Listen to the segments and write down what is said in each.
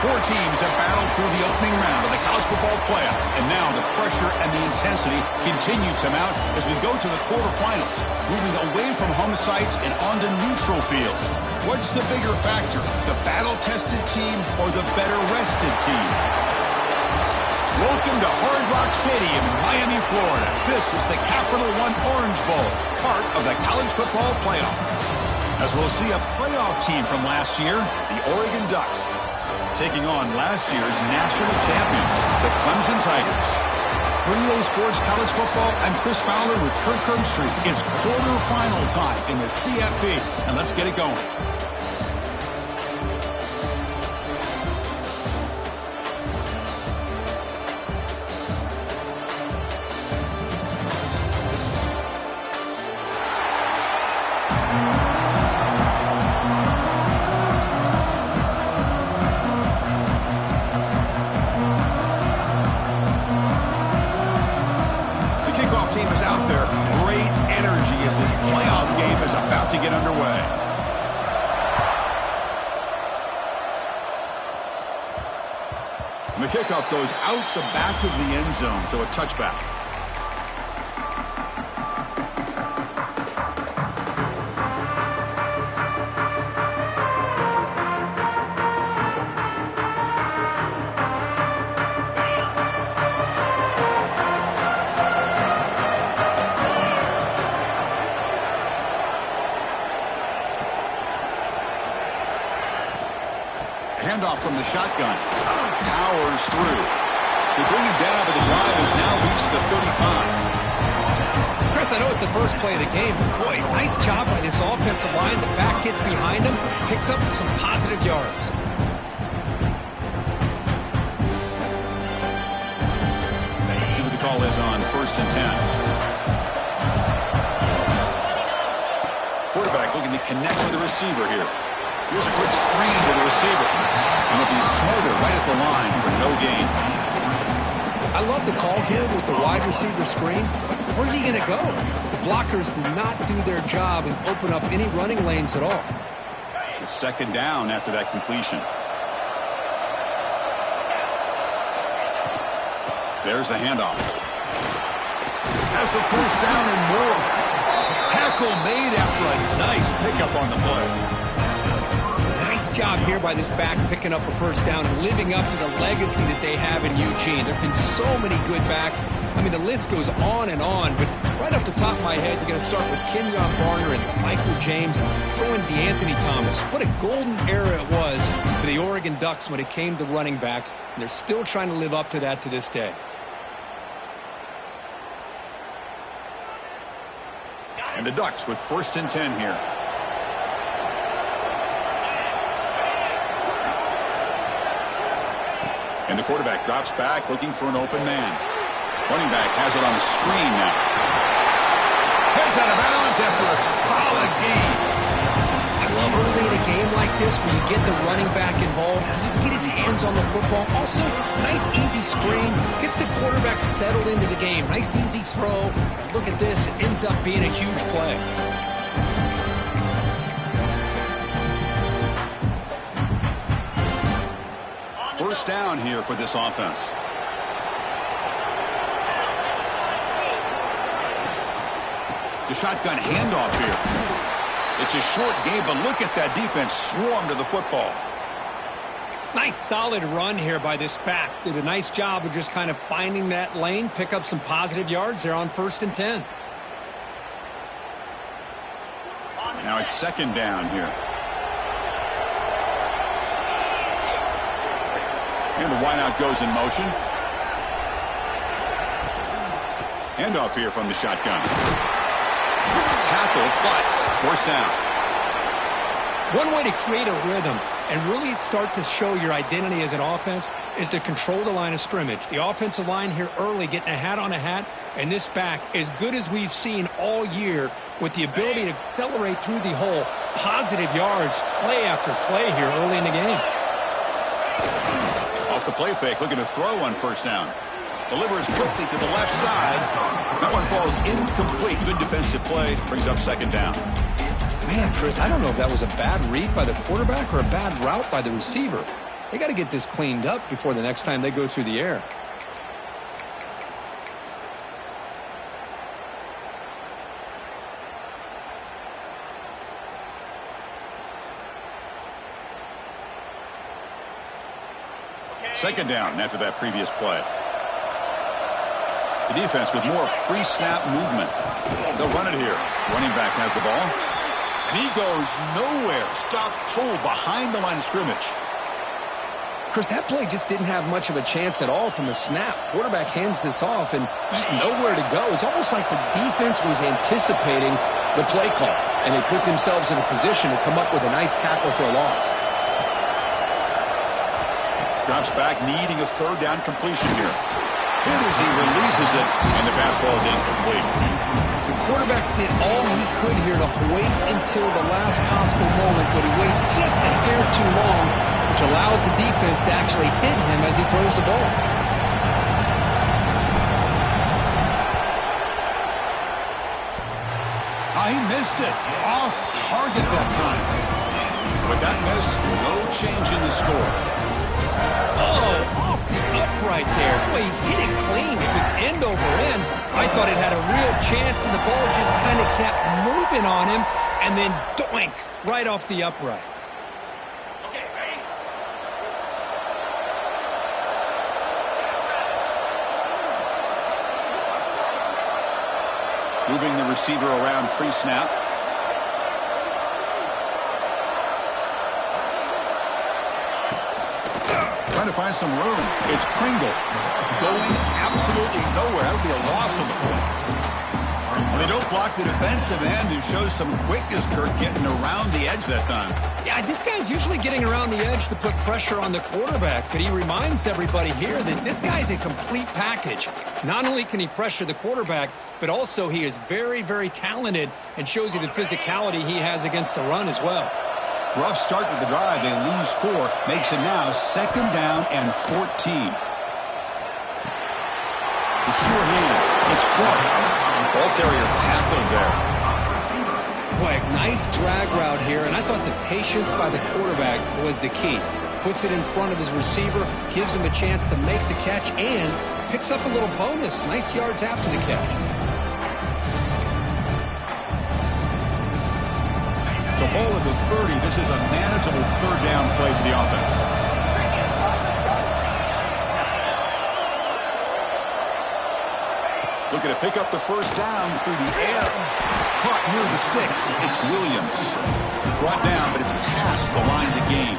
Four teams have battled through the opening round of the college football playoff, and now the pressure and the intensity continue to mount as we go to the quarterfinals, moving away from home sites and onto neutral fields. What's the bigger factor, the battle-tested team or the better-rested team? Welcome to Hard Rock Stadium in Miami, Florida. This is the Capital One Orange Bowl, part of the college football playoff. As we'll see a playoff team from last year, the Oregon Ducks, taking on last year's national champions, the Clemson Tigers. For EA Sports College Football, I'm Chris Fowler with Kirk Herbstreit. It's quarterfinal time in the CFP, and let's get it going. To get underway. And the kickoff goes out the back of the end zone, so a touchback. Handoff from the shotgun. Powers through. They bring him down, but the drive has now reached the 35. Chris, I know it's the first play of the game, but boy, nice job by this offensive line. The back gets behind him, picks up some positive yards. See what the call is on 1st and 10. Quarterback looking to connect with the receiver here. Here's a quick screen to the receiver. And it'll be smothered right at the line for no gain. I love the call here with the wide receiver screen. Where's he going to go? The blockers do not do their job and open up any running lanes at all. It's second down after that completion. There's the handoff. Has the first down and more. Tackle made after a nice pickup on the play. Nice job here by this back picking up a first down and living up to the legacy that they have in Eugene. There have been so many good backs. I mean, the list goes on, but right off the top of my head, you're going to start with Kenyon Barner and Michael James, throw in DeAnthony Thomas. What a golden era it was for the Oregon Ducks when it came to running backs, and they're still trying to live up to that to this day. And the Ducks with 1st and 10 here. And the quarterback drops back looking for an open man. Running back has it on the screen now. Heads out of bounds after a solid gain. I love early in a game like this where you get the running back involved. Just get his hands on the football. Also, nice easy screen. Gets the quarterback settled into the game. Nice easy throw. And look at this. It ends up being a huge play. First down here for this offense. The shotgun handoff here. It's a short game, but look at that defense swarm to the football. Nice solid run here by this back. Did a nice job of just kind of finding that lane, pick up some positive yards there on 1st and 10. Now it's second down here. And the wideout goes in motion. Handoff here from the shotgun. Tackle, but forced down. One way to create a rhythm and really start to show your identity as an offense is to control the line of scrimmage. The offensive line here early getting a hat on a hat, and this back as good as we've seen all year with the ability to accelerate through the hole. Positive yards, play after play here early in the game. Off the play fake, looking to throw on 1st down. Delivers quickly to the left side. That one falls incomplete. Good defensive play. Brings up 2nd down. Man, Chris, I don't know if that was a bad read by the quarterback or a bad route by the receiver. They got to get this cleaned up before the next time they go through the air. Second down after that previous play. The defense with more pre-snap movement. They'll run it here. Running back has the ball. And he goes nowhere. Stopped cold behind the line of scrimmage. Chris, that play just didn't have much of a chance at all from the snap. Quarterback hands this off and just nowhere to go. It's almost like the defense was anticipating the play call, and they put themselves in a position to come up with a nice tackle for a loss. Drops back, needing a third down completion here. Hit as he releases it, and the pass ball is incomplete. The quarterback did all he could here to wait until the last possible moment, but he waits just a hair too long, which allows the defense to actually hit him as he throws the ball. He missed it. Off target that time. With that miss, no change in the score. Oh, off the upright there. Boy, he hit it clean. It was end over end. I thought it had a real chance, and the ball just kind of kept moving on him, and then doink, right off the upright. Okay, ready? Moving the receiver around pre-snap. Trying to find some room. It's Pringle. Going absolutely nowhere. That would be a loss on the play. And they don't block the defensive end, who shows some quickness, Kirk, getting around the edge that time. Yeah, this guy's usually getting around the edge to put pressure on the quarterback, but he reminds everybody here that this guy's a complete package. Not only can he pressure the quarterback, but also he is very, very talented and shows you the physicality he has against the run as well. Rough start to the drive. They lose 4. Makes it now 2nd down and 14. The sure hands. It's Clark. Ball carrier tackled there. Boy, nice drag route here, and I thought the patience by the quarterback was the key. Puts it in front of his receiver, gives him a chance to make the catch, and picks up a little bonus. Nice yards after the catch. So ball at the 30. This is a manageable third down play for the offense. Looking to pick up the first down through the air. Caught near the sticks. It's Williams. Brought down, but it's past the line of the game.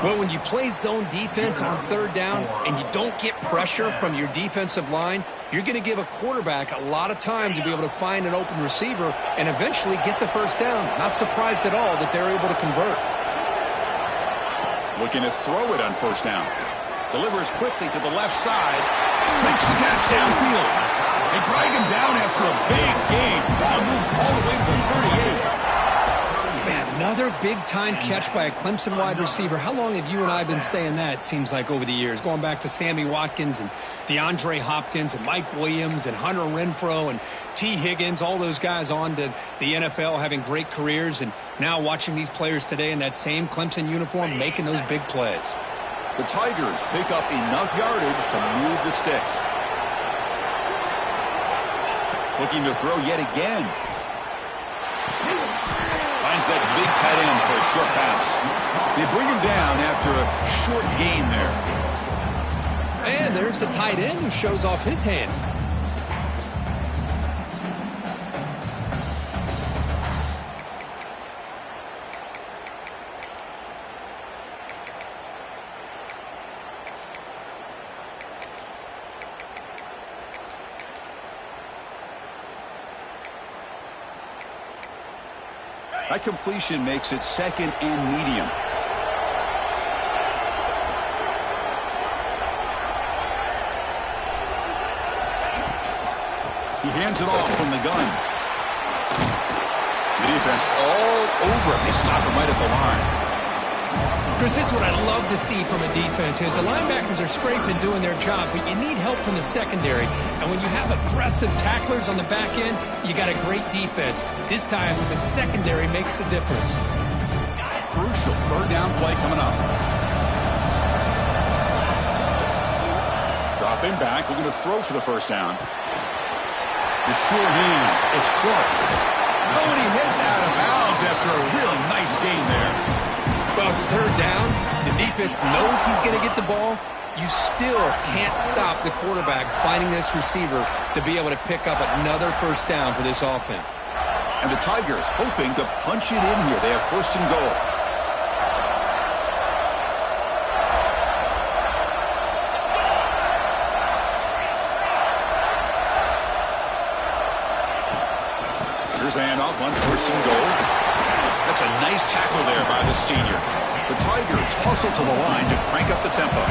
Well, when you play zone defense on third down and you don't get pressure from your defensive line, you're going to give a quarterback a lot of time to be able to find an open receiver and eventually get the first down. Not surprised at all that they're able to convert. Looking to throw it on first down. Delivers quickly to the left side. Makes the catch downfield. They drag him down after a big gain. Ball moves all the way to the 38. Man, another big-time catch by a Clemson wide receiver. How long have you and I been saying that, it seems like, over the years? Going back to Sammy Watkins and DeAndre Hopkins and Mike Williams and Hunter Renfrow and T. Higgins, all those guys on to the NFL having great careers, and now watching these players today in that same Clemson uniform making those big plays. The Tigers pick up enough yardage to move the sticks. Looking to throw yet again. Finds that big tight end for a short pass. They bring him down after a short gain there. And there's the tight end who shows off his hands. That completion makes it 2nd and medium. He hands it off from the gun. The defense all over him. They stop him right at the line. Chris, this is what I love to see from a defense is the linebackers are scraping doing their job, but you need help from the secondary. And when you have aggressive tacklers on the back end, you got a great defense. This time, the secondary makes the difference. Crucial third down play coming up. Dropping back, looking to throw for the first down. The sure hands. It's Clark. Oh, and he heads out of bounds after a real nice gain there. Well, it's third down. The defense knows he's going to get the ball. You still can't stop the quarterback finding this receiver to be able to pick up another first down for this offense. And the Tigers hoping to punch it in here. They have first and goal. Here's the handoff on first and goal. That's a nice tackle there by the senior. The Tigers hustle to the line to crank up the tempo.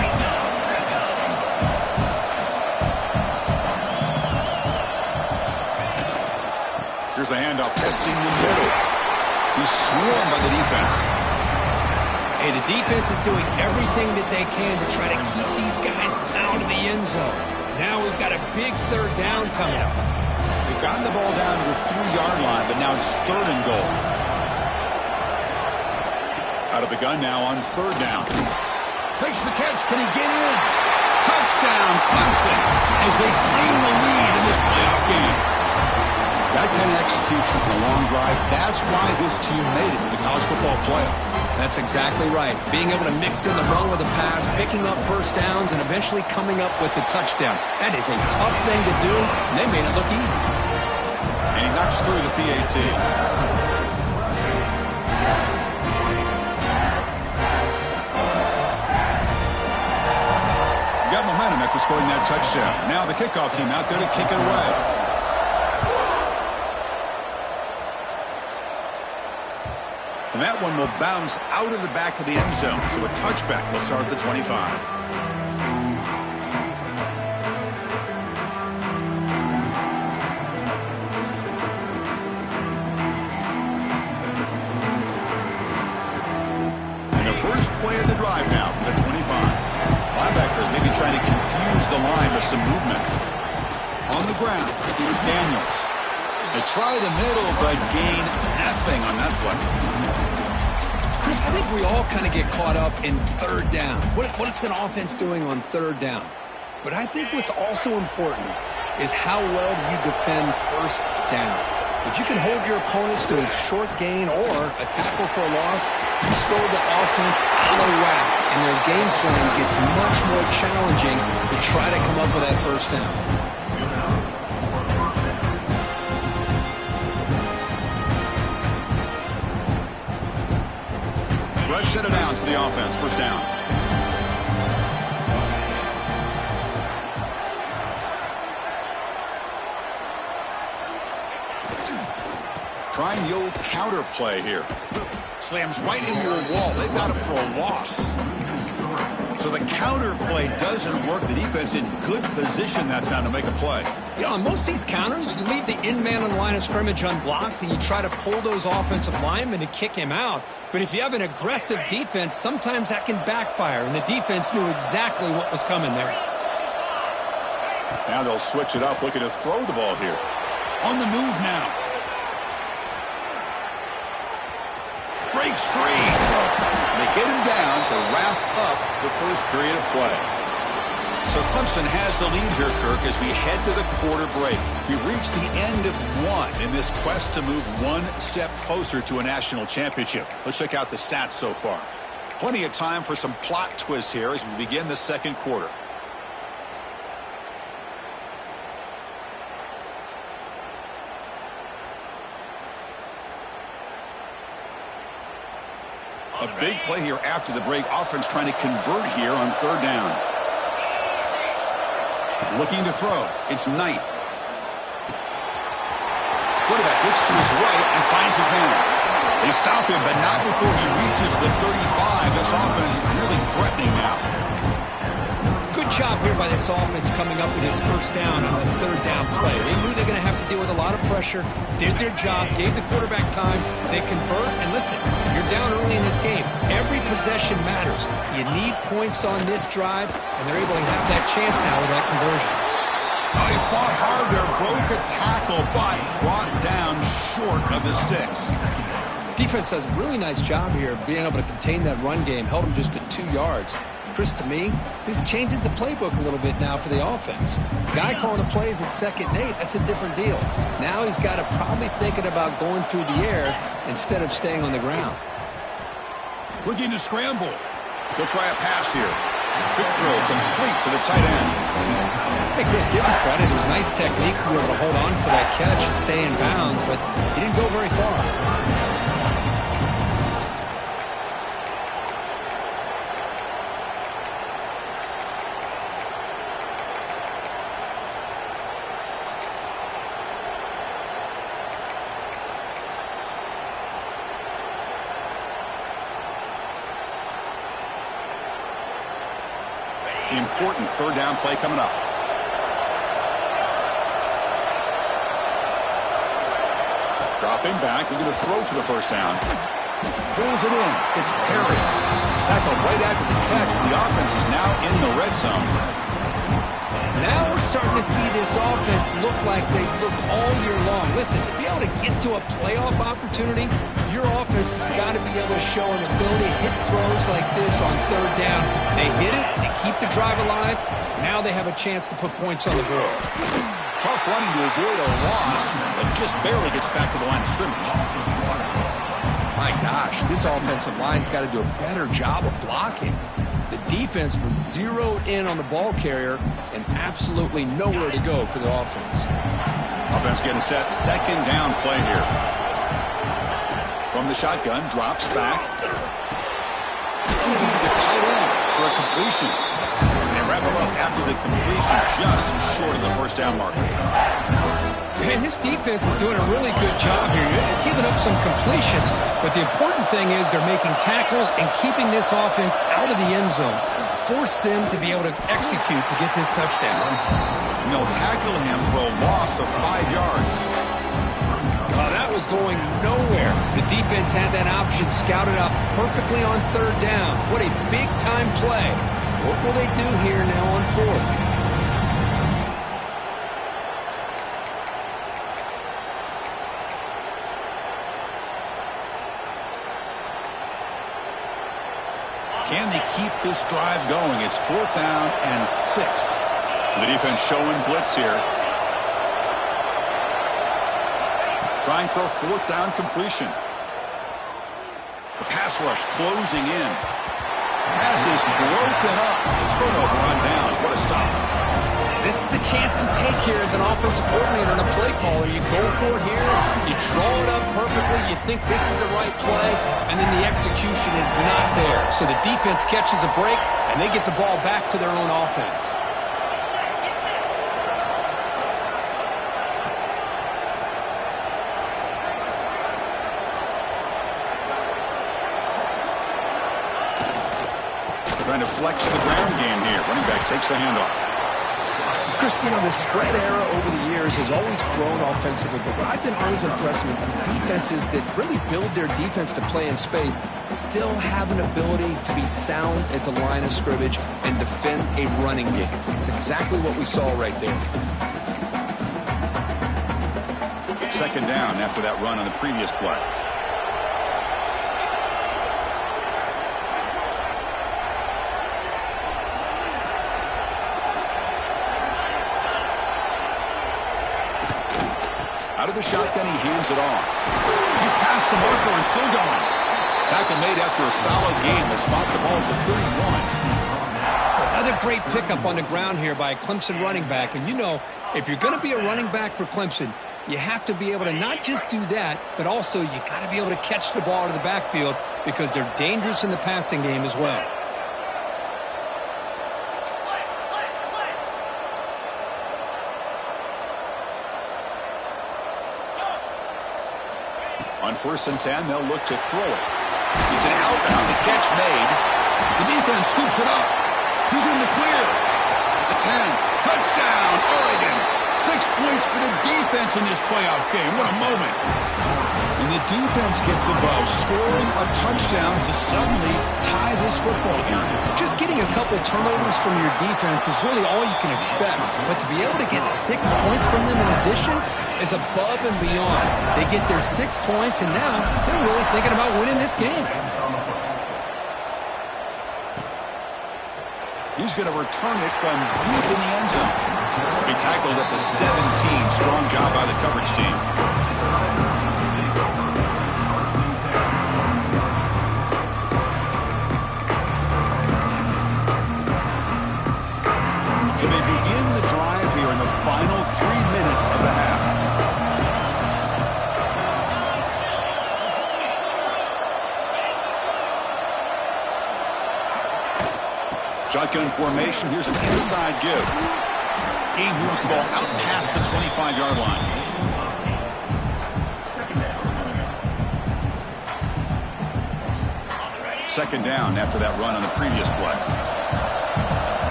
Here's the handoff, testing the middle. He's swarmed by the defense. Hey, the defense is doing everything that they can to try to keep these guys out of the end zone. Now we've got a big third down coming up. They've gotten the ball down to the 3-yard line, but now it's third and goal. Out of the gun now on third down. Makes the catch. Can he get in? Touchdown, Clemson, as they claim the lead in this playoff game. That kind of execution on a long drive, that's why this team made it to the college football playoff. That's exactly right. Being able to mix in the run with the pass, picking up first downs, and eventually coming up with the touchdown. That is a tough thing to do, and they made it look easy. And he knocks through the PAT. Got momentum after scoring that touchdown. Now the kickoff team out there to kick it away. And that one will bounce out of the back of the end zone. So a touchback will start at the 25. And the first play of the drive now for the 25. Linebackers maybe trying to confuse the line with some movement. On the ground, it's Daniels. They try the middle, but gain nothing on that play. Chris, I think we all kind of get caught up in third down. What's an offense doing on third down? But I think what's also important is how well do you defend first down. If you can hold your opponents to a short gain or a tackle for a loss, you throw the offense out of whack, and their game plan gets much more challenging to try to come up with that first down. Fresh set of downs for the offense. First down. Trying the old counter play here. Slams right into a wall. They've got him for a loss. So the counter play doesn't work. The defense in good position that time to make a play. You know, on most of these counters, you leave the in-man on the line of scrimmage unblocked, and you try to pull those offensive linemen to kick him out. But if you have an aggressive defense, sometimes that can backfire, and the defense knew exactly what was coming there. Now they'll switch it up, looking to throw the ball here. On the move now. Breaks free. They get him down to wrap up the first period of play. So Clemson has the lead here, Kirk, as we head to the quarter break. We've reached the end of one in this quest to move one step closer to a national championship. Let's check out the stats so far. Plenty of time for some plot twists here as we begin the second quarter. A big play here after the break. Offense trying to convert here on third down. Looking to throw. It's Knight. Quarterback looks to his right and finds his man. They stop him, but not before he reaches the 35. This offense really threatening now. Good job here by this offense coming up with his first down on a third down play. They knew they were going to have to deal with a lot of pressure, did their job, gave the quarterback time, they convert, and listen, you're down early in this game. Every possession matters. You need points on this drive, and they're able to have that chance now with that conversion. Oh, he fought hard there, broke a tackle, but brought down short of the sticks. Defense does a really nice job here being able to contain that run game, held them just to 2 yards. Chris, to me, this changes the playbook a little bit now for the offense. Guy calling the plays at 2nd and 8, that's a different deal. Now he's got to probably thinking about going through the air instead of staying on the ground. Looking to scramble. He'll try a pass here. Quick throw complete to the tight end. Hey, Chris, give him credit. It was nice technique to be able to hold on for that catch and stay in bounds, but he didn't go very far. Important 3rd down play coming up. Dropping back, looking to throw for the 1st down. Throws it in. It's Perry. Tackled right after the catch, but the offense is now in the red zone. Now we're starting to see this offense look like they've looked all year long. Listen, to be able to get to a playoff opportunity, your offense has got to be able to show an ability to hit throws like this on 3rd down. They hit it, they keep the drive alive. Now they have a chance to put points on the board. Tough running to avoid a loss, but just barely gets back to the line of scrimmage. My gosh, this offensive line's got to do a better job of blocking. The defense was zeroed in on the ball carrier and absolutely nowhere to go for the offense. Offense getting set. 2nd down play here. From the shotgun, drops back. The tight end for a completion. They wrap him up after the completion, just short of the 1st down marker. Man, his defense is doing a really good job here. You're giving up some completions, but the important thing is they're making tackles and keeping this offense out of the end zone. Force them to be able to execute to get this touchdown. And they'll tackle him for a loss of 5 yards. That was going nowhere. The defense had that option scouted out perfectly on 3rd down. What a big-time play. What will they do here now on 4th? Can they keep this drive going? It's 4th down and 6. The defense showing blitz here. Trying for a 4th down completion. The pass rush closing in. Pass is broken up. Turnover on downs. What a stop. This is the chance you take here as an offensive coordinator and a play caller. You go for it here. You draw it up perfectly. You think this is the right play, and then the execution is not there. So the defense catches a break, and they get the ball back to their own offense. Trying to flex the ground game here. Running back takes the handoff. Chris, you know, the spread era over the years has always grown offensively, but what I've been always impressed with defenses that really build their defense to play in space still have an ability to be sound at the line of scrimmage and defend a running game. It's exactly what we saw right there. 2nd down after that run on the previous play. Out of the shotgun, he hands it off. He's past the marker and still going. Tackle made after a solid game. Will spot the ball for 31. Another great pickup on the ground here by a Clemson running back. And you know, if you're going to be a running back for Clemson, you have to be able to not just do that, but also you got to be able to catch the ball out of the backfield because they're dangerous in the passing game as well. On 1st and 10, they'll look to throw it. It's an outbound. The catch made. The defense scoops it up. He's in the clear. At the 10. Touchdown, Oregon. 6 points for the defense in this playoff game. What a moment. And the defense gets above, scoring a touchdown to suddenly tie this football game. Just getting a couple turnovers from your defense is really all you can expect. But to be able to get 6 points from them in addition is above and beyond. They get their 6 points, and now they're really thinking about winning this game. He's going to return it from deep in the end zone. He tackled at the 17. Strong job by the coverage team. So they begin the drive here in the final 3 minutes of the half. Shotgun formation. Here's an inside give. He moves the ball out past the 25-yard line. Second down after that run on the previous play.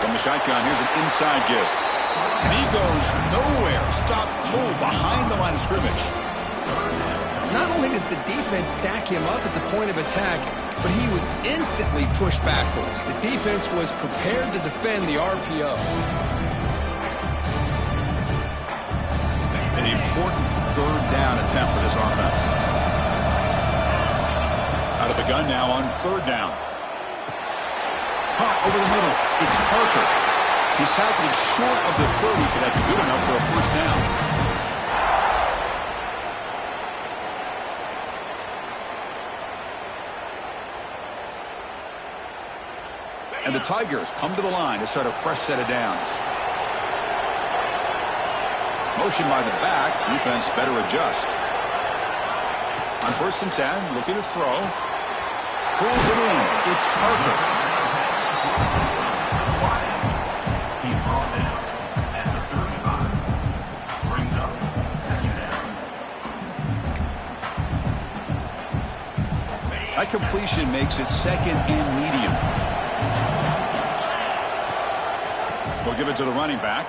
From the shotgun, here's an inside give. And he goes nowhere. Stop cold behind the line of scrimmage. Not only does the defense stack him up at the point of attack, but he was instantly pushed backwards. The defense was prepared to defend the RPO. An important third down attempt for this offense. Out of the gun now on third down. Caught over the middle. It's Parker. He's tackled short of the 30, but that's good enough for a first down. And the Tigers come to the line to start a fresh set of downs. Motion by the back. Defense better adjust. On 1st and 10, looking to throw. Pulls it in. It's Parker. He's brought down at the 35. Brings up second down. That completion makes it second and medium. We'll give it to the running back.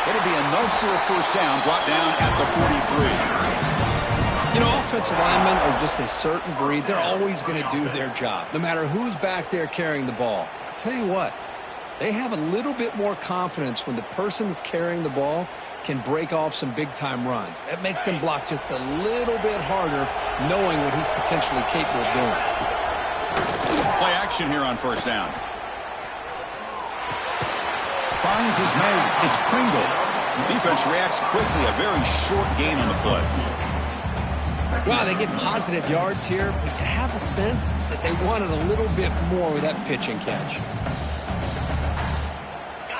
It'll be enough for a first down, brought down at the 43. You know, offensive linemen are just a certain breed. They're always going to do their job, no matter who's back there carrying the ball. I'll tell you what, they have a little bit more confidence when the person that's carrying the ball can break off some big-time runs. That makes them block just a little bit harder, knowing what he's potentially capable of doing. Play action here on first down. Finds his man. It's Pringle. The defense reacts quickly. A very short gain on the play. Wow, they get positive yards here, but you have a sense that they wanted a little bit more with that pitch and catch.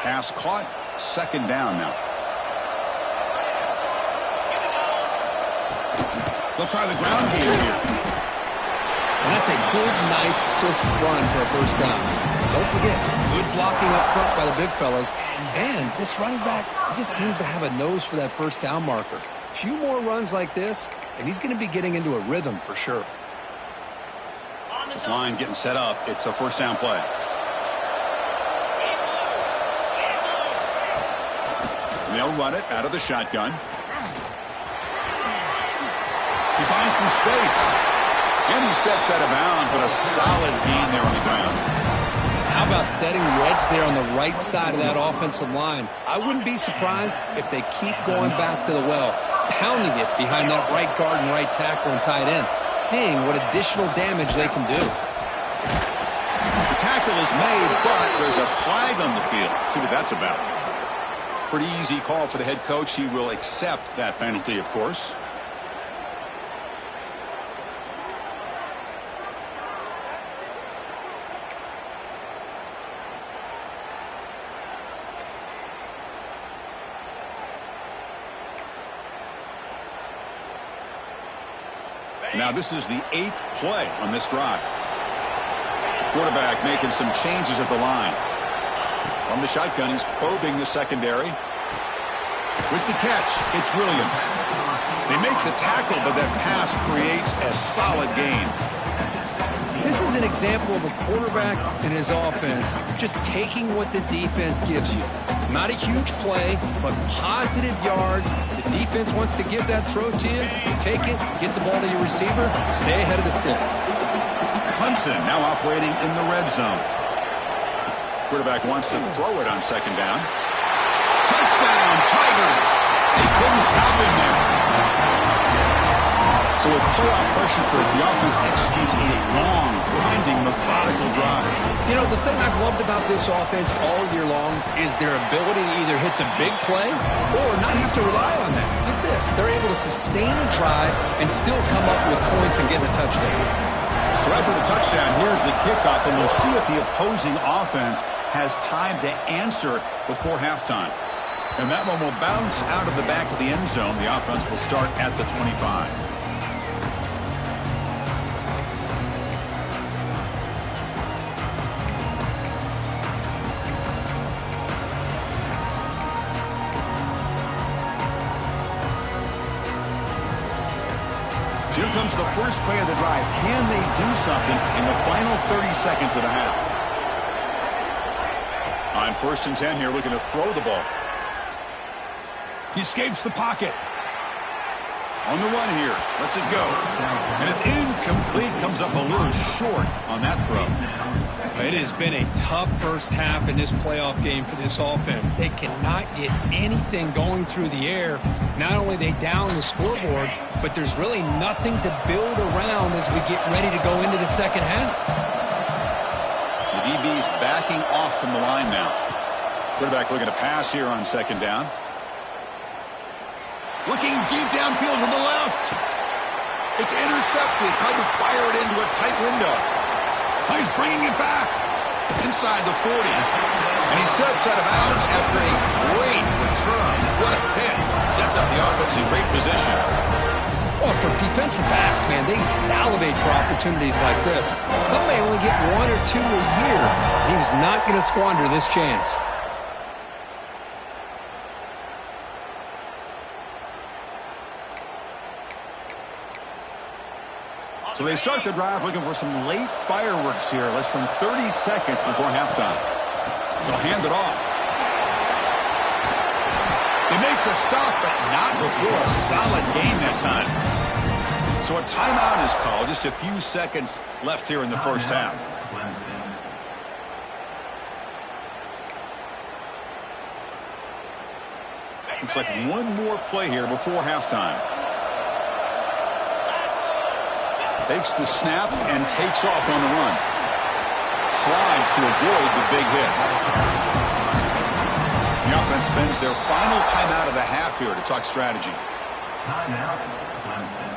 Pass caught. Second down now. They'll try the ground game here. And that's a good, nice, crisp run for a first down. Don't forget, good blocking up front by the big fellas. And this running back, he just seems to have a nose for that first down marker. A few more runs like this, and he's going to be getting into a rhythm for sure. This line getting set up. It's a first down play. And they'll run it out of the shotgun. He finds some space. And he steps out of bounds, but a solid gain there on the ground. How about setting the edge there on the right side of that offensive line? I wouldn't be surprised if they keep going back to the well, pounding it behind that right guard and right tackle and tight end, seeing what additional damage they can do. The tackle is made, but there's a flag on the field. See what that's about. Pretty easy call for the head coach. He will accept that penalty, of course. Now this is the 8th play on this drive. Quarterback making some changes at the line. From the shotgun, he's probing the secondary. With the catch, it's Williams. They make the tackle, but that pass creates a solid gain. This is an example of a quarterback and his offense just taking what the defense gives you. Not a huge play, but positive yards. The defense wants to give that throw to you. You take it, get the ball to your receiver, stay ahead of the sticks. Clemson now operating in the red zone. Quarterback wants to throw it on second down. Touchdown, Tigers! They couldn't stop him there. So with playoff pressure, the offense executes a long, winding, methodical drive. You know, the thing I've loved about this offense all year long is their ability to either hit the big play or not have to rely on that. Look at this. They're able to sustain a drive and still come up with points and get the touchdown. So after the touchdown, here's the kickoff, and we'll see if the opposing offense has time to answer before halftime. And that one will bounce out of the back of the end zone. The offense will start at the 25. Here comes the first play of the drive. Can they do something in the final 30 seconds of the half? On 1st and 10 here, looking to throw the ball. He escapes the pocket. On the run here. Lets it go. And it's incomplete. Comes up a little short on that throw. It has been a tough first half in this playoff game for this offense. They cannot get anything going through the air. Not only they down the scoreboard, but there's really nothing to build around as we get ready to go into the second half. The DB's backing off from the line now. Quarterback looking to pass here on 2nd down. Looking deep downfield to the left. It's intercepted. Tried to fire it into a tight window. He's bringing it back inside the 40. And he steps out of bounds after a great return. What a hit. Sets up the offense in great position. Well, for defensive backs, man, they salivate for opportunities like this. Some may only get 1 or 2 a year. He was not going to squander this chance. So they start the drive looking for some late fireworks here. Less than 30 seconds before halftime. They'll hand it off. They make the stop, but not before a solid game that time. So a timeout is called. Just a few seconds left here in the first half. Looks like one more play here before halftime. Takes the snap and takes off on the run. Slides to avoid the big hit. The offense spends their final timeout of the half here to talk strategy. Timeout, Clemson.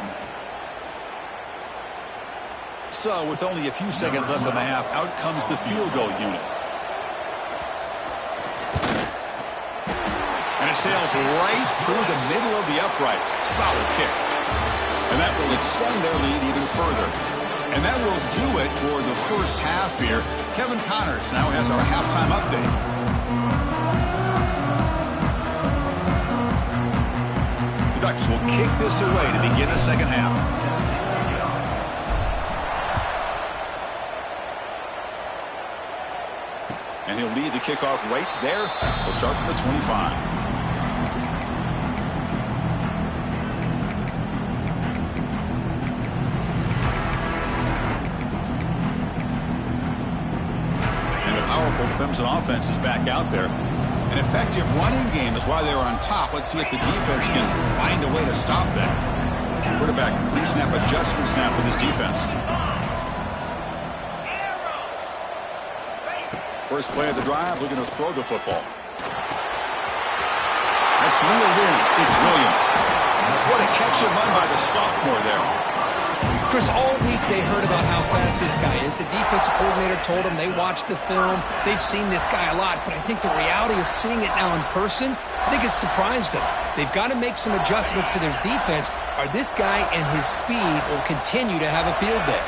So with only a few seconds left in the half, out comes the field goal unit. And it sails right through the middle of the uprights. Solid kick. And that will extend their lead even further. And that will do it for the first half here. Kevin Connors now has our halftime update. The Ducks will kick this away to begin the second half. And he'll lead the kickoff right there. We'll start from the 25. Clemson offense is back out there. An effective running game is why they're on top. Let's see if the defense can find a way to stop that. Quarterback pre-snap adjustment snap for this defense. First play of the drive, looking to throw the football. That's reeled in. It's Williams. What a catch and run by the sophomore there. Chris, all week they heard about how fast this guy is. The defensive coordinator told them they watched the film. They've seen this guy a lot, but I think the reality of seeing it now in person, I think it's surprised them. They've got to make some adjustments to their defense, or this guy and his speed will continue to have a field day.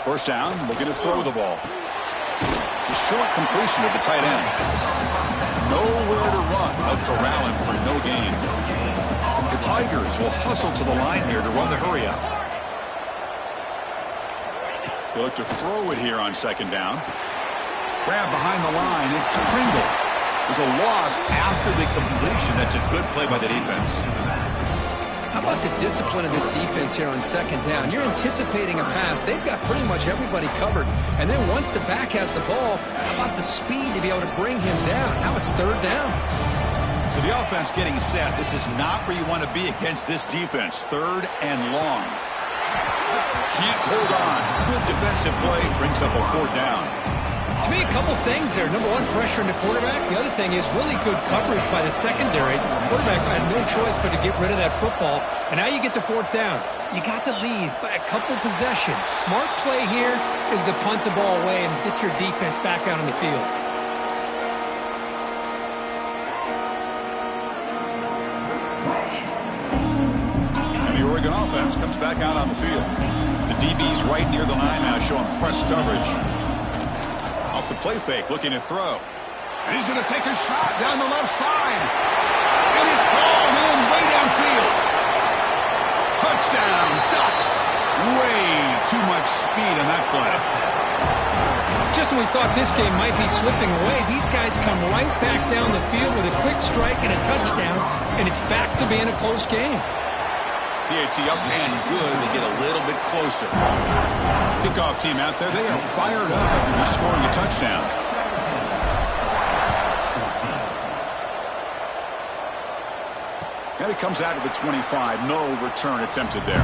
First down, looking to throw the ball. A short completion of the tight end. Nowhere to run. Out corralling for no gain. The Tigers will hustle to the line here to run the hurry up. They look to throw it here on 2nd down. Grab behind the line. It's Pringle. There's a loss after the completion. That's a good play by the defense. How about the discipline of this defense here on second down? You're anticipating a pass. They've got pretty much everybody covered. And then once the back has the ball, how about the speed to be able to bring him down? Now it's third down. So the offense getting set. This is not where you want to be against this defense. Third and long. Can't hold on. Good defensive play. Brings up a fourth down. To me, a couple things there. Number one, pressure in the quarterback. The other thing is really good coverage by the secondary. The quarterback had no choice but to get rid of that football. And now you get to fourth down. You got the lead by a couple possessions. Smart play here is to punt the ball away and get your defense back out on the field. And the Oregon offense comes back out on the field. The DB's right near the line now, showing press coverage. Off the play fake, looking to throw. And he's going to take a shot down the left side. And it's hauled in way downfield. Touchdown, Ducks. Way too much speed on that play. Just when we thought this game might be slipping away, these guys come right back down the field with a quick strike and a touchdown, and it's back to being a close game. PAT up and good. They get a little bit closer. Kickoff team out there. They are fired up after just scoring a touchdown. And it comes out to the 25. No return attempted there.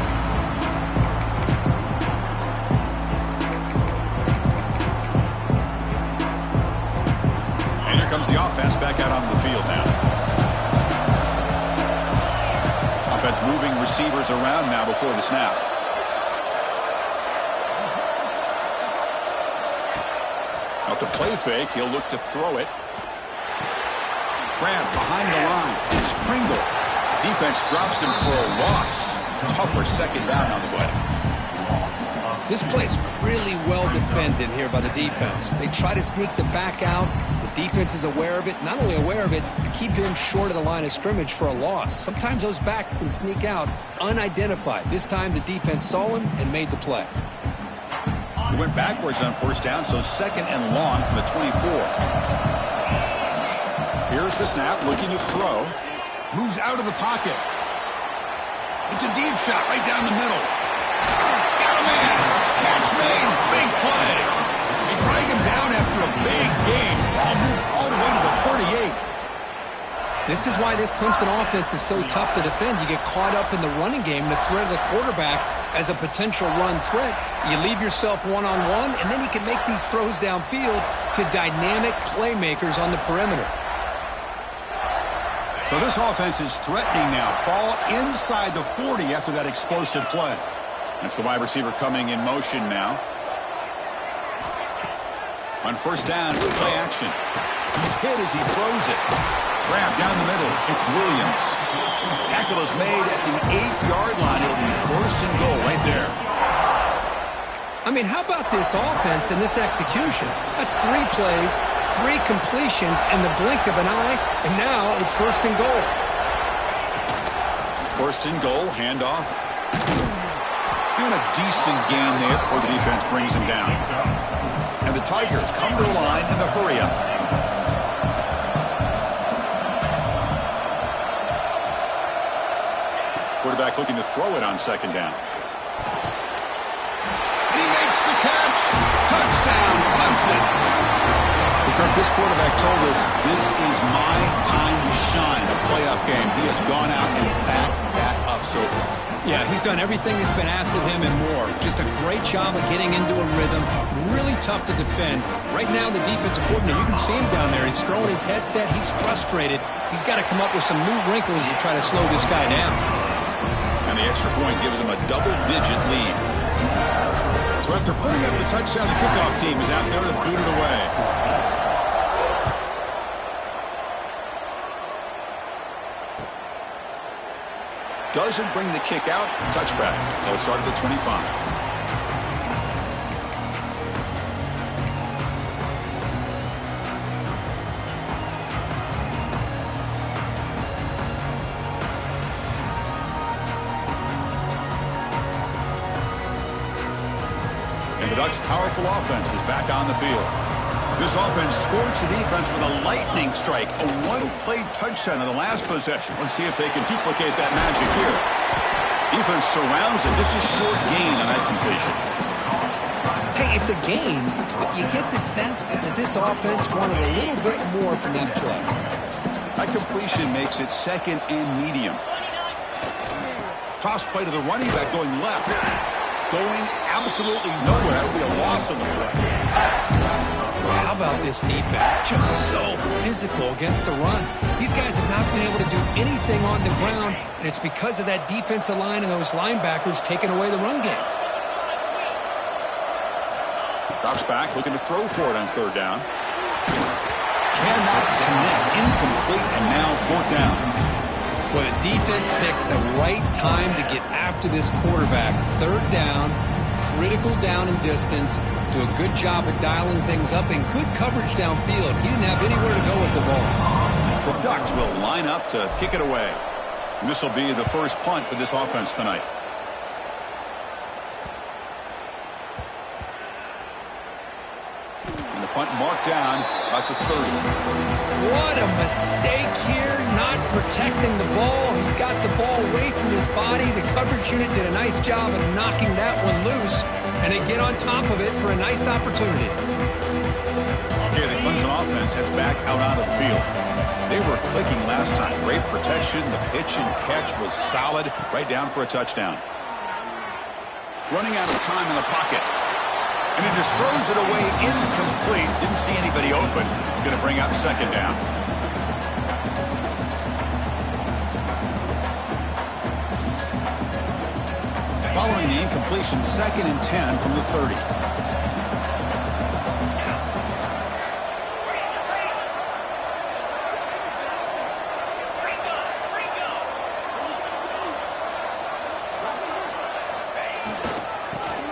And here comes the offense back out onto the field now. Offense moving receivers around now before the snap. Off the play fake, he'll look to throw it. Grab behind the line. It's Pringle. Defense drops him for a loss. Tougher second down on the way. This play's really well defended here by the defense. They try to sneak the back out. The defense is aware of it. Not only aware of it, keep him short of the line of scrimmage for a loss. Sometimes those backs can sneak out unidentified. This time the defense saw him and made the play. He went backwards on first down, so second and long from the 24. Here's the snap, looking to throw. Moves out of the pocket. It's a deep shot right down the middle. Got a man. Catch made. Big play. They drag him down after a big game. Ball moved all the way to the 38. This is why this Clemson offense is so tough to defend. You get caught up in the running game, the threat of the quarterback as a potential run threat. You leave yourself one-on-one, and then you can make these throws downfield to dynamic playmakers on the perimeter. So this offense is threatening now. Ball inside the 40 after that explosive play. That's the wide receiver coming in motion now. On first down, play action. He's hit as he throws it. Grab down the middle. It's Williams. Tackle is made at the 8-yard line. It'll be first and goal right there. I mean, how about this offense and this execution? That's 3 plays, 3 completions in the blink of an eye, and now it's first and goal. First and goal, handoff. Doing a decent gain there before the defense brings him down. And the Tigers come to the line in the hurry-up. Quarterback looking to throw it on second down. And he makes the catch. Touchdown, Clemson. Kirk, this quarterback told us this is my time to shine, a playoff game. He has gone out and backed that up so far. Yeah, he's done everything that's been asked of him and more. Just a great job of getting into a rhythm. Really tough to defend. Right now, the defensive coordinator, you can see him down there. He's throwing his headset. He's frustrated. He's got to come up with some new wrinkles to try to slow this guy down. And the extra point gives him a double-digit lead. So after putting up the touchdown, the kickoff team is out there to boot it away. Doesn't bring the kick out. Touchback. They'll start at the 25. And the Ducks' powerful offense is back on the field. This offense scorched the defense with a lightning strike, a one-play touchdown in the last possession. Let's see if they can duplicate that magic here. Defense surrounds it. Just a short gain on that completion. Hey, it's a gain, but you get the sense that this offense wanted a little bit more from that play. That completion makes it second and medium. Toss play to the running back going left. Going absolutely nowhere. That would be a loss on the play. How about this defense? Just so physical against the run. These guys have not been able to do anything on the ground, and it's because of that defensive line and those linebackers taking away the run game. Drops back, looking to throw for it on third down. Cannot connect. Incomplete, and now fourth down. Well, the defense picks the right time to get after this quarterback. Third down, critical down and distance. Do a good job of dialing things up and good coverage downfield. He didn't have anywhere to go with the ball. The Ducks will line up to kick it away. And this will be the first punt for this offense tonight. And the punt marked down at the 30. What a mistake here, not protecting the ball. He got the ball away from his body. The coverage unit did a nice job of knocking that one loose, and they get on top of it for a nice opportunity. Okay, the Clemson offense heads back out onto the field. They were clicking last time. Great protection. The pitch and catch was solid, right down for a touchdown. Running out of time in the pocket. And he just throws it away incomplete. Didn't see anybody open. He's going to bring up second down. Following the incompletion, 2nd and 10 from the 30.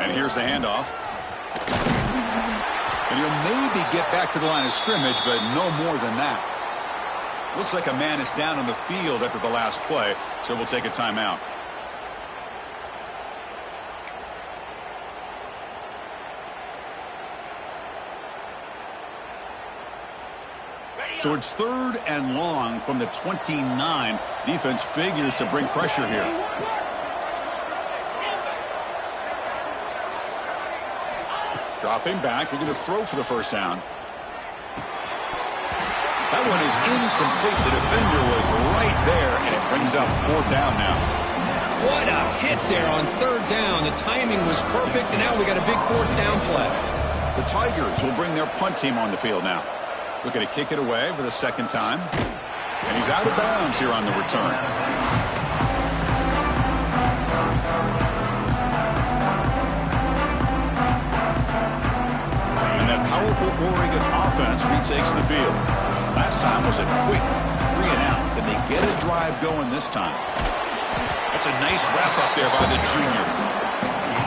And here's the handoff. And he'll maybe get back to the line of scrimmage, but no more than that. Looks like a man is down on the field after the last play, so we'll take a timeout. So it's 3rd and long from the 29. Defense figures to bring pressure here. Dropping back, looking to throw for the first down. That one is incomplete. The defender was right there, and it brings up fourth down now. What a hit there on third down. The timing was perfect, and now we got a big fourth down play. The Tigers will bring their punt team on the field now. Looking to kick it away for the second time. And he's out of bounds here on the return. And that powerful Oregon offense retakes the field. Last time was a quick 3 and out. Can they get a drive going this time? That's a nice wrap up there by the junior.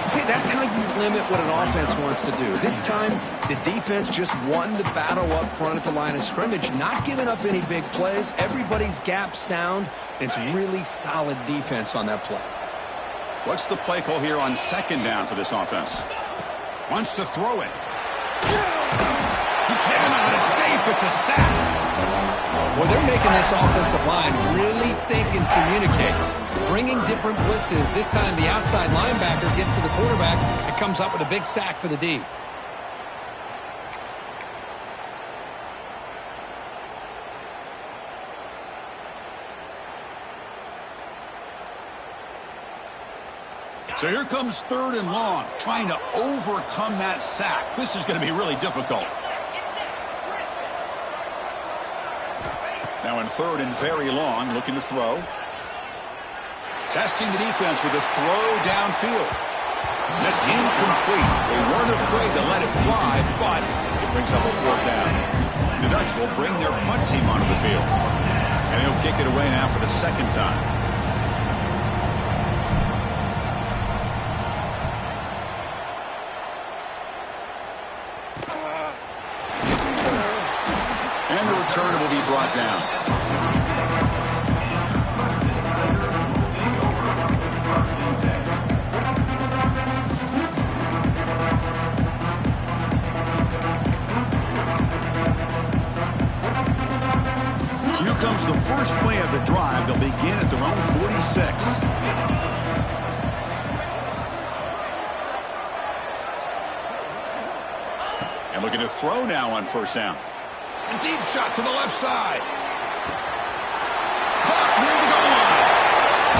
See, that's how you limit what an offense wants to do. This time, the defense just won the battle up front at the line of scrimmage, not giving up any big plays. Everybody's gap sound. It's really solid defense on that play. What's the play call here on second down for this offense? Wants to throw it. He cannot escape. It's a sack. Well, they're making this offensive line really think and communicate. Bringing different blitzes. This time the outside linebacker gets to the quarterback and comes up with a big sack for the D. So here comes 3rd and long, trying to overcome that sack. This is going to be really difficult. Now in 3rd and very long, looking to throw. Testing the defense with a throw downfield. That's incomplete. They weren't afraid to let it fly, but it brings up a fourth down. The Ducks will bring their punt team onto the field. And he'll kick it away now for the second time. And the return will be brought down. So here comes the first play of the drive. They'll begin at their own 46. Looking to throw now on first down. A deep shot to the left side. Caught near the goal line.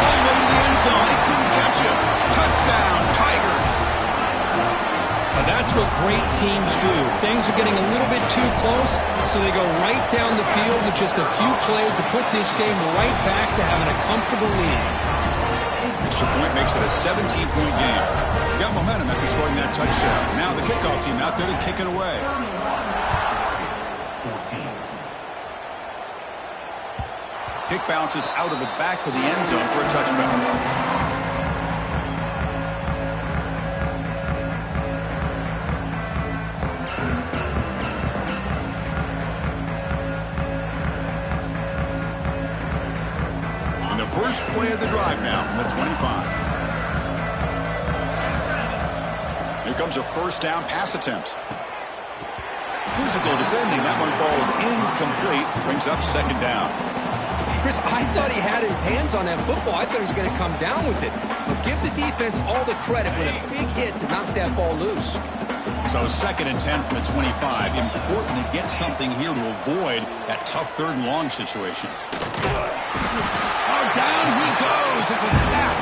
All the way to the end zone. They couldn't catch him. Touchdown, Tigers. Now that's what great teams do. Things are getting a little bit too close, so they go right down the field with just a few plays to put this game right back to having a comfortable lead. Extra point makes it a 17-point game. Got momentum after scoring that touchdown. Now the kickoff team out there to kick it away. 14. Kick bounces out of the back of the end zone for a touchback. First play of the drive now from the 25. Here comes a first down pass attempt. Physical defending. That one falls incomplete. Brings up second down. Chris, I thought he had his hands on that football. I thought he was going to come down with it. But give the defense all the credit with a big hit to knock that ball loose. So 2nd and 10 from the 25. Important to get something here to avoid that tough 3rd and long situation. Oh, down he goes. It's a sack.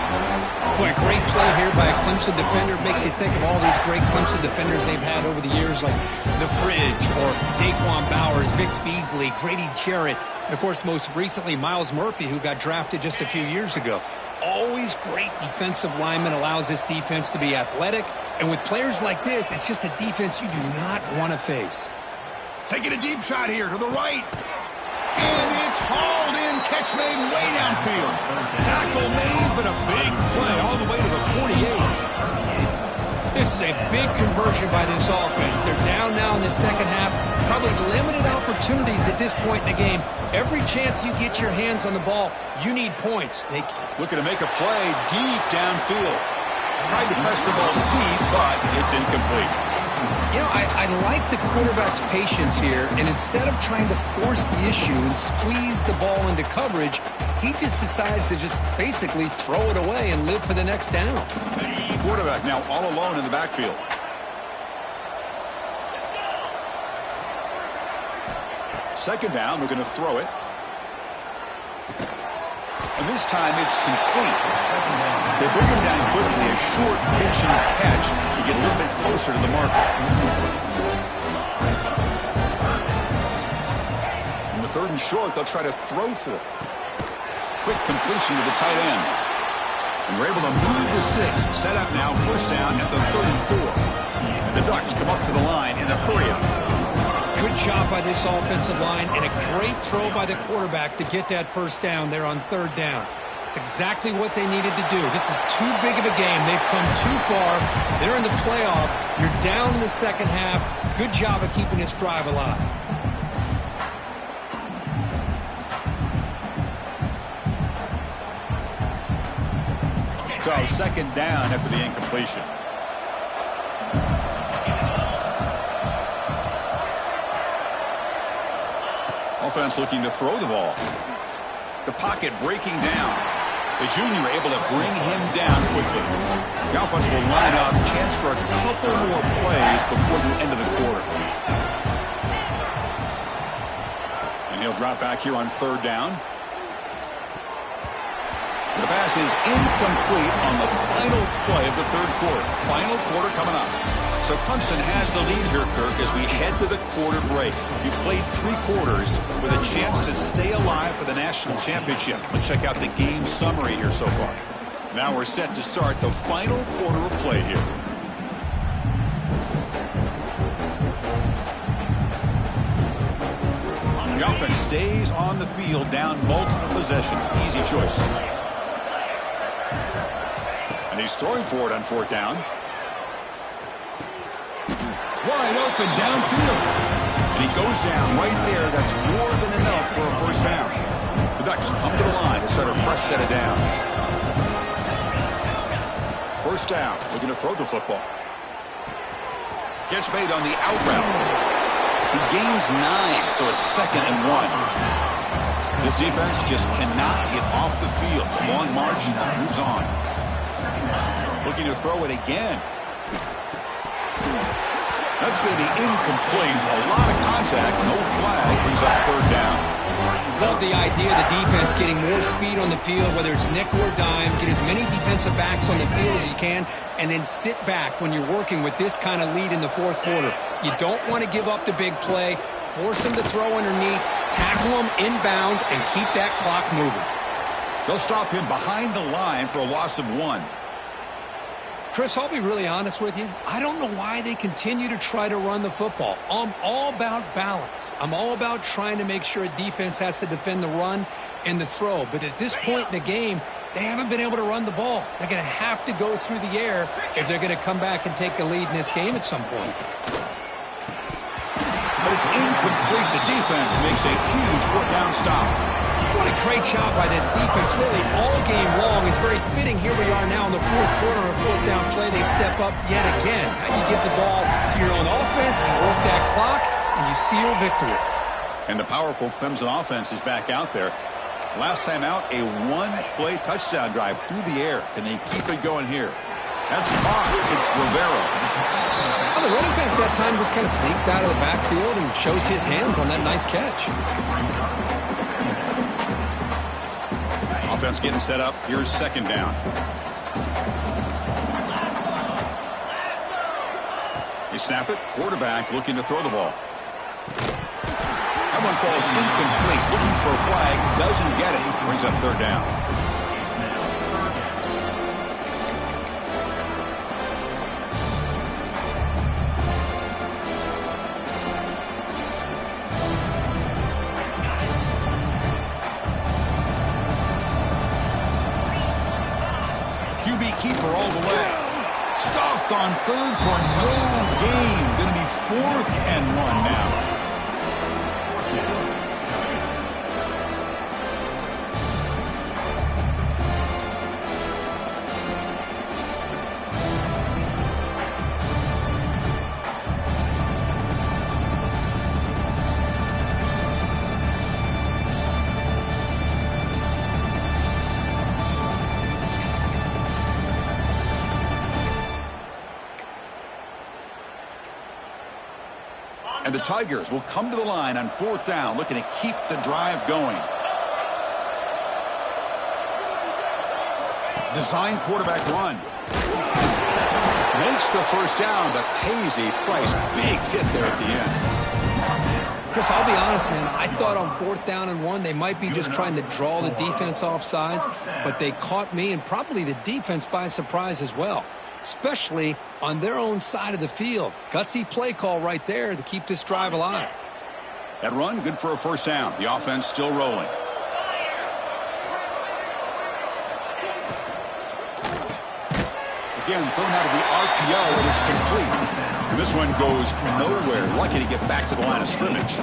Boy, a great play here by a Clemson defender. Makes you think of all these great Clemson defenders they've had over the years, like The Fridge or Daquan Bowers, Vic Beasley, Grady Jarrett, and, of course, most recently, Miles Murphy, who got drafted just a few years ago. Always great defensive lineman, allows this defense to be athletic. And with players like this, it's just a defense you do not want to face. Taking a deep shot here to the right. And it's hauled in. Catch made way downfield. Tackle made, but a big play all the way to the 48. This is a big conversion by this offense. They're down now in the second half. Probably limited opportunities at this point in the game. Every chance you get your hands on the ball, you need points. Looking to make a play deep downfield. Tried to press the ball deep, but it's incomplete. You know, I like the quarterback's patience here, and instead of trying to force the issue and squeeze the ball into coverage, he just decides to just basically throw it away and live for the next down. The quarterback now all alone in the backfield. Second down, we're going to throw it. And this time it's complete. They bring him down quickly, a short pitch and catch to get a little bit closer to the marker. In the 3rd and short, they'll try to throw for it. Quick completion to the tight end. And we're able to move the sticks. Set up now, first down at the 34. And the Ducks come up to the line in a hurry-up. Good job by this offensive line, and a great throw by the quarterback to get that first down there on 3rd down. It's exactly what they needed to do. This is too big of a game. They've come too far. They're in the playoff. You're down in the second half. Good job of keeping this drive alive. So 2nd down after the incompletion. Offense looking to throw the ball. The pocket breaking down. The junior able to bring him down quickly. The offense will line up. Chance for a couple more plays before the end of the quarter. And he'll drop back here on 3rd down. The pass is incomplete on the final play of the 3rd quarter. Final quarter coming up. So Clemson has the lead here, Kirk, as we head to the quarter break. You played 3 quarters with a chance to stay alive for the national championship. Let's check out the game summary here so far. Now we're set to start the final quarter of play here. The offense stays on the field, down multiple possessions. Easy choice. And he's throwing for it on 4th down. Wide open downfield. And he goes down right there. That's more than enough for a first down. The Ducks come to the line to start a fresh set of downs. First down. Looking to throw the football. Catch made on the out route. He gains 9, so it's 2nd and 1. This defense just cannot get off the field. Long march moves on. Looking to throw it again. That's going to be incomplete. A lot of contact. No flag. Brings up third down. Love the idea of the defense getting more speed on the field, whether it's nickel or dime. Get as many defensive backs on the field as you can, and then sit back when you're working with this kind of lead in the fourth quarter. You don't want to give up the big play. Force them to throw underneath, tackle them inbounds, and keep that clock moving. They'll stop him behind the line for a loss of 1. Chris, I'll be really honest with you. I don't know why they continue to try to run the football. I'm all about balance. I'm all about trying to make sure a defense has to defend the run and the throw. But at this point in the game, they haven't been able to run the ball. They're going to have to go through the air if they're going to come back and take the lead in this game at some point. But it's incomplete. The defense makes a huge fourth down stop. What a great job by this defense, really, all game long. It's very fitting. Here we are now in the fourth quarter, a fourth down play. They step up yet again. Now you give the ball to your own offense, you work that clock, and you seal victory. And the powerful Clemson offense is back out there. Last time out, a one-play touchdown drive through the air. Can they keep it going here? That's caught. It's Rivera. Well, the running back that time just kind of sneaks out of the backfield and shows his hands on that nice catch. Offense getting set up. Here's second down. They snap it. Quarterback looking to throw the ball. That one falls incomplete. Looking for a flag. Doesn't get it. Brings up third down. Keeper all the way. Stopped on third for no gain. Going to be 4th and 1 now. And the Tigers will come to the line on 4th down, looking to keep the drive going. Design quarterback run. Makes the first down, but pays a price. Big hit there at the end. Chris, I'll be honest, man. I thought on 4th down and 1, they might be just trying to draw the defense off sides, but they caught me and probably the defense by surprise as well, especially on their own side of the field. Gutsy play call right there to keep this drive alive. That run, good for a first down. The offense still rolling. Again, thrown out of the RPO, and it's complete. And this one goes nowhere. Lucky to get back to the line of scrimmage.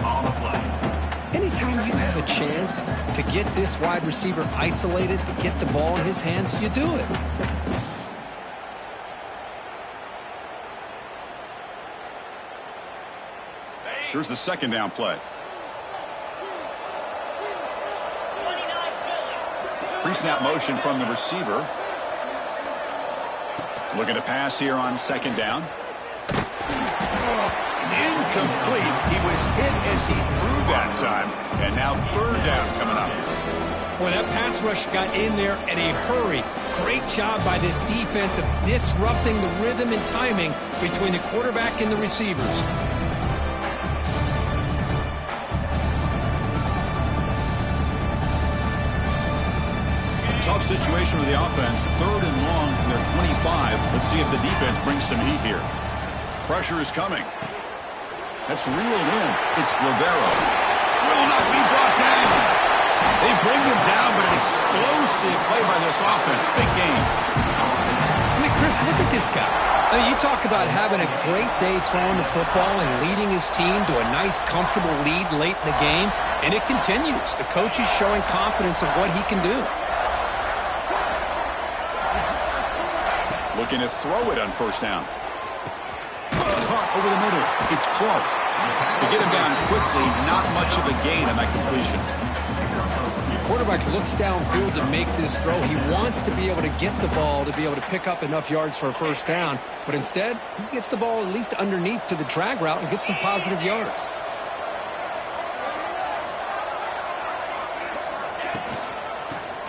Anytime you have a chance to get this wide receiver isolated, to get the ball in his hands, you do it. Here's the second down play. Pre-snap motion from the receiver. Looking to pass here on second down. It's incomplete. He was hit as he threw that time. And now third down coming up. Well, that pass rush got in there in a hurry. Great job by this defense of disrupting the rhythm and timing between the quarterback and the receivers. Tough situation with the offense. 3rd and long from their 25. Let's see if the defense brings some heat here. Pressure is coming. That's reeled in. It's Rivera. Will not be brought down. They bring him down, but an explosive play by this offense. Big game. I mean, Chris, look at this guy. I mean, you talk about having a great day throwing the football and leading his team to a nice, comfortable lead late in the game, and it continues. The coach is showing confidence of what he can do. Looking to throw it on first down. Caught over the middle. It's Clark. To get him down quickly, not much of a gain on that completion. quarterback looks downfield to make this throw. He wants to be able to get the ball to be able to pick up enough yards for a first down. But instead, he gets the ball at least underneath to the drag route and gets some positive yards.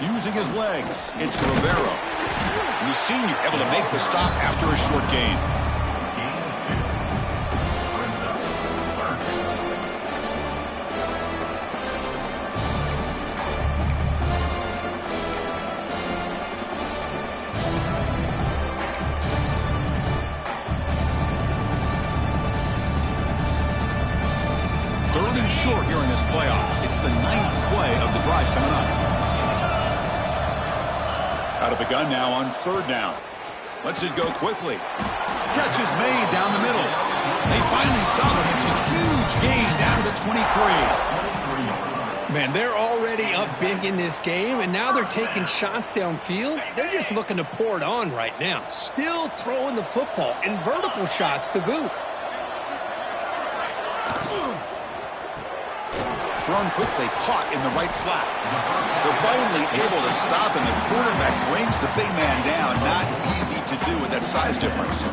Using his legs, it's Rivera. The senior able to make the stop after a short gain. Third and short here in this playoff. It's the 9th play of the drive coming up. Out of the gun now on 3rd down. Lets it go quickly. Catch is made down the middle. They finally stop it. It's a huge gain down to the 23. Man, they're already up big in this game, and now they're taking shots downfield. They're just looking to pour it on right now. Still throwing the football, and vertical shots to boot. Thrown quickly, caught in the right flat. They're finally able to stop, and the quarterback brings the big man down. Not easy to do with that size difference.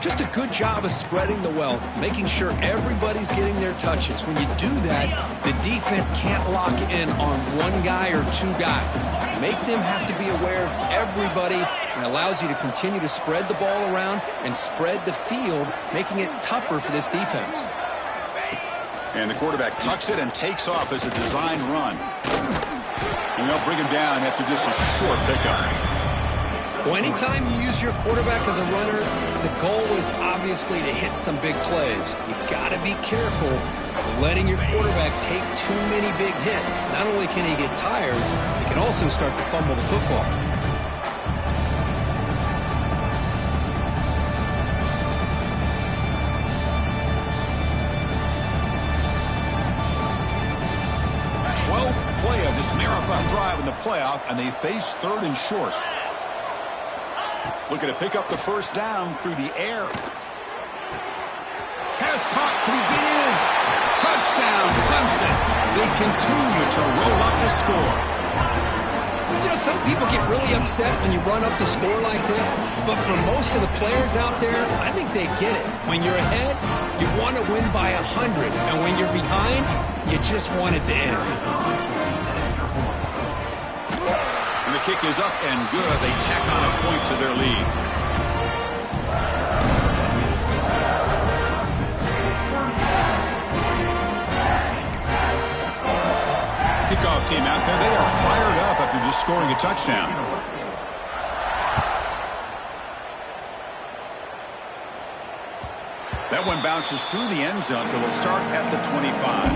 Just a good job of spreading the wealth, making sure everybody's getting their touches. When you do that, the defense can't lock in on one guy or two guys. Make them have to be aware of everybody, and allows you to continue to spread the ball around and spread the field, making it tougher for this defense. And the quarterback tucks it and takes off as a design run. And they'll bring him down after just a short pickup. Well, anytime you use your quarterback as a runner, the goal is obviously to hit some big plays. You've got to be careful of letting your quarterback take too many big hits. Not only can he get tired, he can also start to fumble the football. Play of this marathon drive in the playoff, and they face 3rd and short. Looking to pick up the first down through the air. Pass caught. Can he get in? Touchdown, Clemson. They continue to roll up the score. You know, some people get really upset when you run up the score like this, but for most of the players out there, I think they get it. When you're ahead, you want to win by 100, and when you're behind, you just want it to end. And the kick is up and good. They tack on a point to their lead. Kickoff team out there. They are fired up after just scoring a touchdown. That one bounces through the end zone, so they'll start at the 25.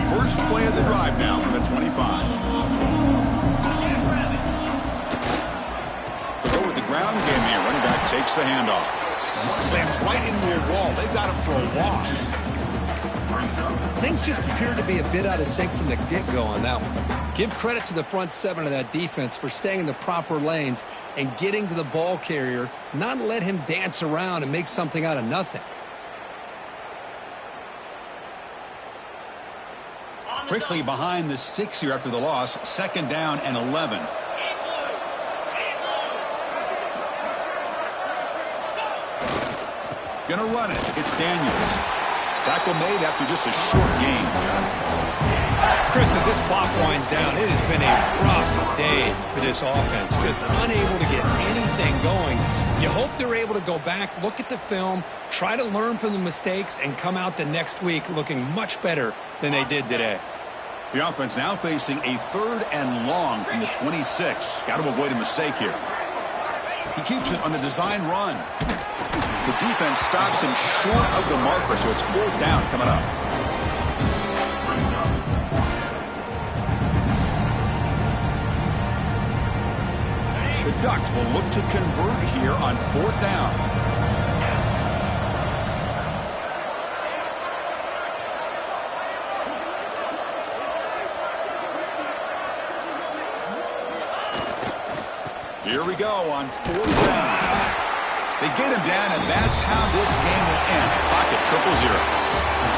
First play of the drive now from the 25. To go with the ground game here. Running back takes the handoff. Slams right into a wall. They've got him for a loss. Things just appeared to be a bit out of sync from the get-go on that one. Give credit to the front 7 of that defense for staying in the proper lanes and getting to the ball carrier, not let him dance around and make something out of nothing. Quickly behind the 6 here after the loss. 2nd down and 11. Gonna run it. It's Daniels. Tackle made after just a short gain. Chris, as this clock winds down, it has been a rough day for this offense. Just unable to get anything going. You hope they're able to go back, look at the film, try to learn from the mistakes, and come out the next week looking much better than they did today. The offense now facing a 3rd and long from the 26. Got to avoid a mistake here. He keeps it on the design run. The defense stops him short of the marker, so it's 4th down coming up. The Ducks will look to convert here on 4th down. Here we go on 4th down. They get him down, and that's how this game will end. Clock at 0-0.